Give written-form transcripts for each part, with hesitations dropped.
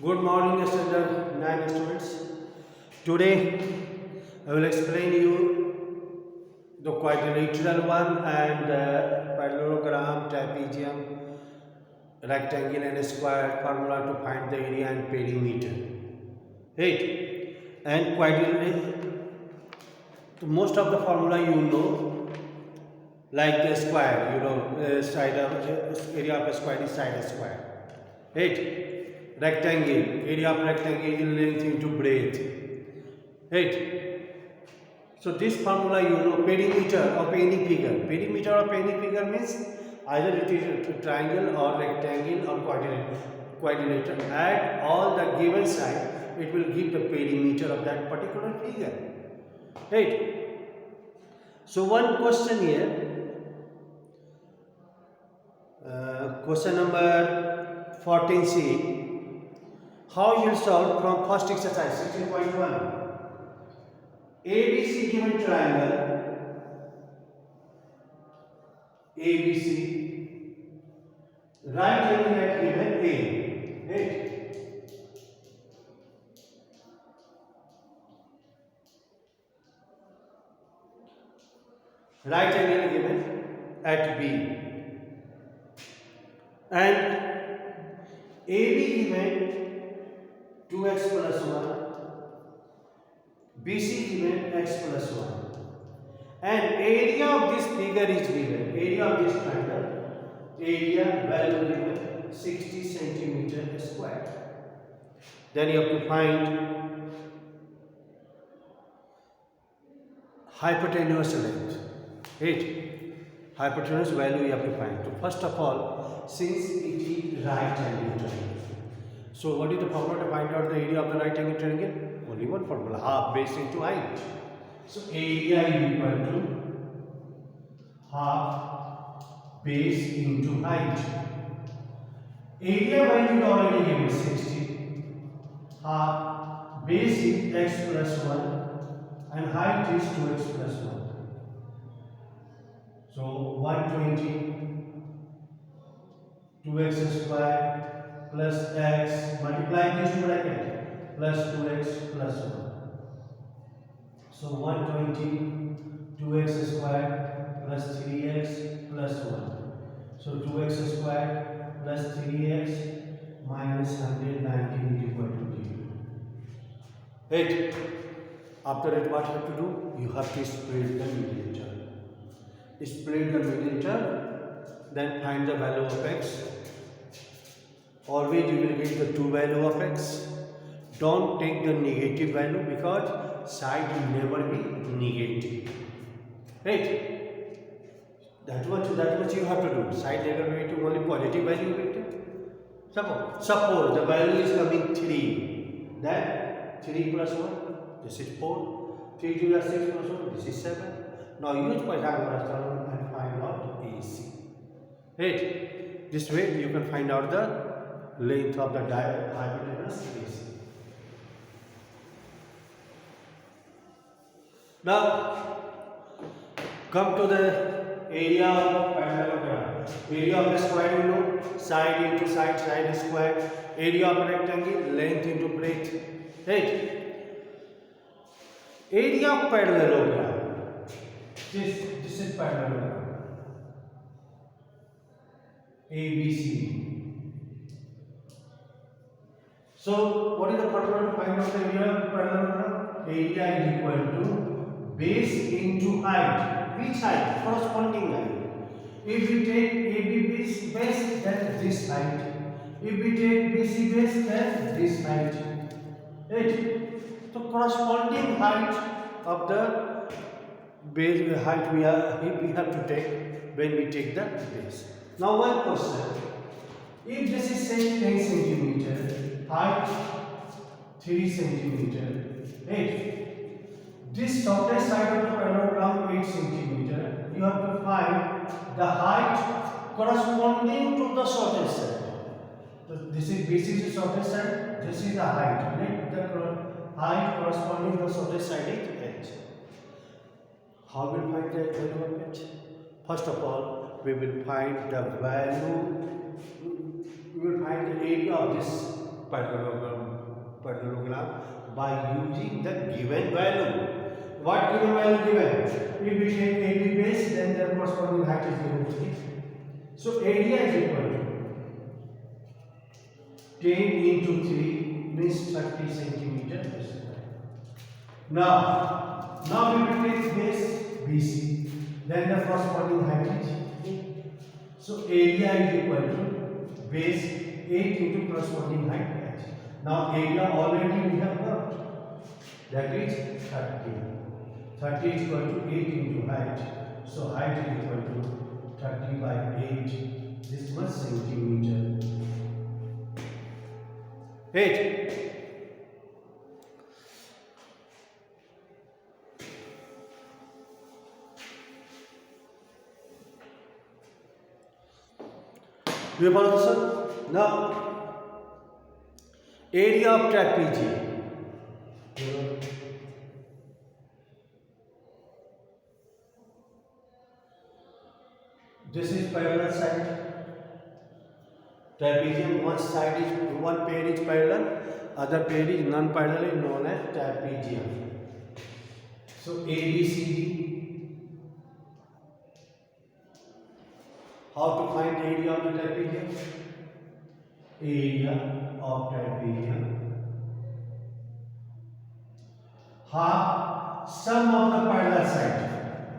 Good morning, standard 9 students. Today I will explain you the quadrilateral one and parallelogram, trapezium, rectangle and square formula to find the area and perimeter. Right? And quadrilateral, most of the formula you know, like the square, side of area of a square is side of square. Right? Rectangle, area of rectangle is length into breadth. Right? So this formula you know, perimeter of any figure. Perimeter of any figure means either it is a triangle or rectangle or quadrilateral. Add all the given side, it will give the perimeter of that particular figure. Right? So one question here. Question number 14C. How you will solve from first exercise 16.1? ABC given triangle, ABC, right angle at given A. Right? Right angle given at B. And AB given 2x plus 1, BC given x plus 1. And area of this figure is given, area of this triangle, area value given 60 centimeter square. Then you have to find hypotenuse length. Right? Hypotenuse value you have to find. So first of all, since it is right angle triangle, so what is the formula to find out the area of the right angle triangle? Only one formula, half base into height. So area is equal to half base into height. Area value is already given 60. Half base is x plus 1 and height is 2x plus 1. So 120 2x square plus x, multiply these two brackets, plus 2x plus 1. So 120 2x square plus 3x plus 1. So 2x square plus 3x minus 119 is equal to 0. Right. After that, what you have to do? You have to split the mediator. Split the mediator, then find the value of x. Always you will get the true value of x. Don't take the negative value because side will never be negative. Right? That much you have to do. Side negative only positive value you will take. Suppose the value is coming 3. Then 3 plus 1, this is 4. 3 plus 6 plus 1, this is 7. Now use Pythagoras theorem and find out AC. Right? This way you can find out the length of the hypotenuse AC. Now come to the area of parallelogram. Area of the square you know, side into side, side is square. Area of a rectangle, length into breadth. Right? Area of parallelogram. This is parallelogram. ABC. So what is the formula to find out the area of parallelogram? Area is equal to base into height. Which height? Corresponding line. If we take AB base, then this height. If we take BC base, then this height. Right? So corresponding height of the base height we have to take when we take the base. Now one question. If this is say 10 centimeter, height 3 centimeter, right? This shortest side of the parallelogram 8 centimeter. You have to find the height corresponding to the shortest side. So this is the shortest side. This is the height. Right? The height corresponding to the shortest side is h. How will we find the value of h? First of all, we will find the value. We will find the area of this parallelogram by using the given value. What given value given? If we take AB base, then their corresponding height is given to it. So area is equal to 10 into 3 means 30 centimeter square. Now we will take base BC, then the corresponding height is 8. So area is equal to base 8 into corresponding height h. Now area already we have got, that is 30. 30 is equal to 8 into height. So height is equal to 30 by 8. This much centimeter. 8. Do you follow this one? Now, area of trapezium. This is parallel side. Trapezium, one pair is parallel, other pair is non-parallel, is known as trapezium. So ABCD. How to find area of the trapezium? Area of trapezium half sum of the parallel side.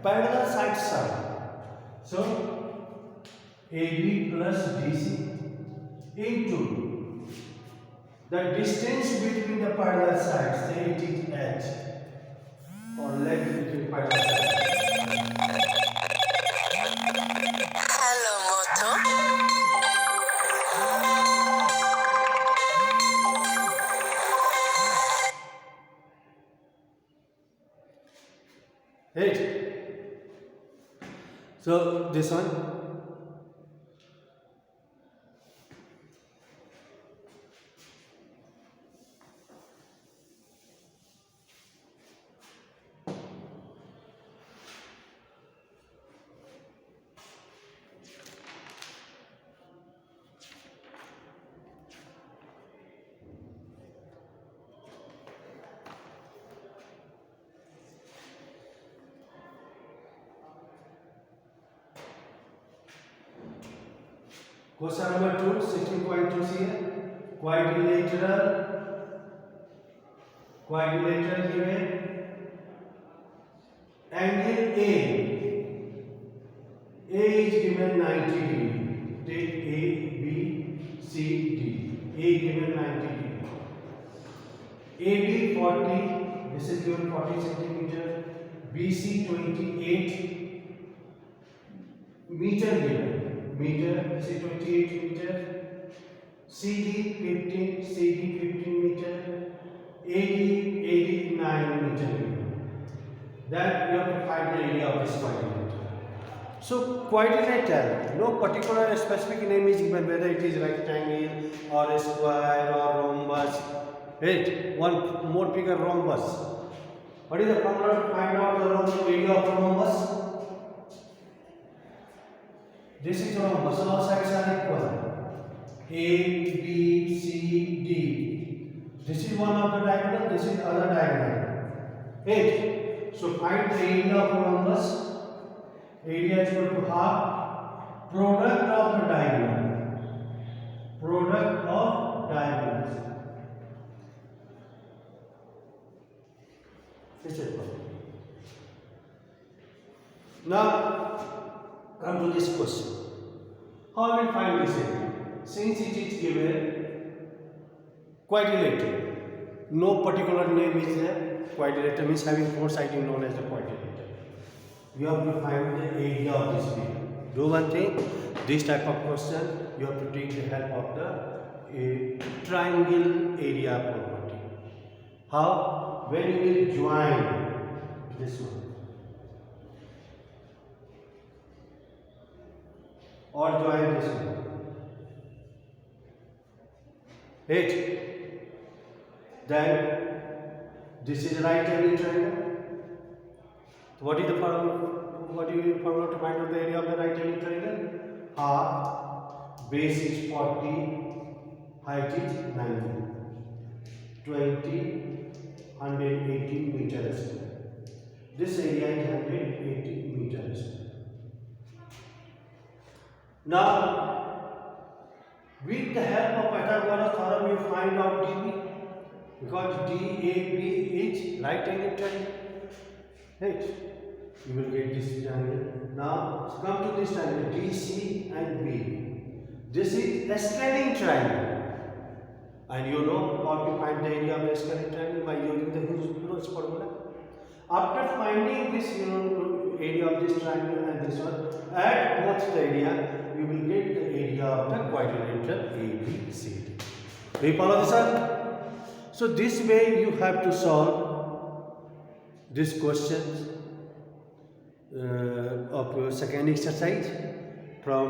Parallel side sum. So AB plus DC into the distance between the parallel sides. Say it is h, or length between parallel sides. Hello, Moto. Right. So this one. Question number 2, 16.2 here. Quadrilateral given. Angle A is given 90 degree. Take A, B, C, D. A given 90 degree. AB 40. This is given 40 centimeter. BC 28 meter given. This is 28 meter. CD 15 meter. AD 9 meter. Then you have to find the area of this quadrilateral. So quadrilateral, no particular specific name is given, whether it is rectangle or a square or rhombus. Right? One more bigger rhombus. What is the formula to find out the area of the rhombus? This is rhombus. All sides are equal. A, B, C, D. This is one of the diagonal. This is other diagonal. 8. So find the area of rhombus. Area is equal to half product of the diagonal. Product of diagonals. This is one. Now come to this question. How will we find this area? Since it is given quadrilateral, no particular name is there. Quadrilateral means having four sides known as the quadrilateral. You have to find the area of this figure. Do one thing, this type of question you have to take the help of the triangle area property. How? When you will join this one or join this one. 8. Then this is right angle triangle. What is the formula? What is the formula to find out the area of the right angle triangle? Half base is 40, height is 9 180 meters square. This area is 180 meters square. Now, with the help of Pythagoras theorem, you find out dB, because DAB is right angle triangle. Right? You will get this triangle. Now, come to this triangle DC and B. This is a scaling triangle. And you know how to find the area of the scaling triangle by using the Hughes formula. After finding this area of this triangle and this one, add both the area, you will get the area of the quadrilateral ABCD. Do you follow this up? So this way you have to solve this question of second exercise from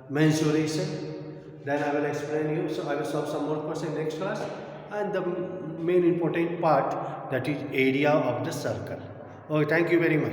mensuration. Then I will explain you. So I will solve some more questions next class, and the main important part, that is area of the circle. Okay, thank you very much.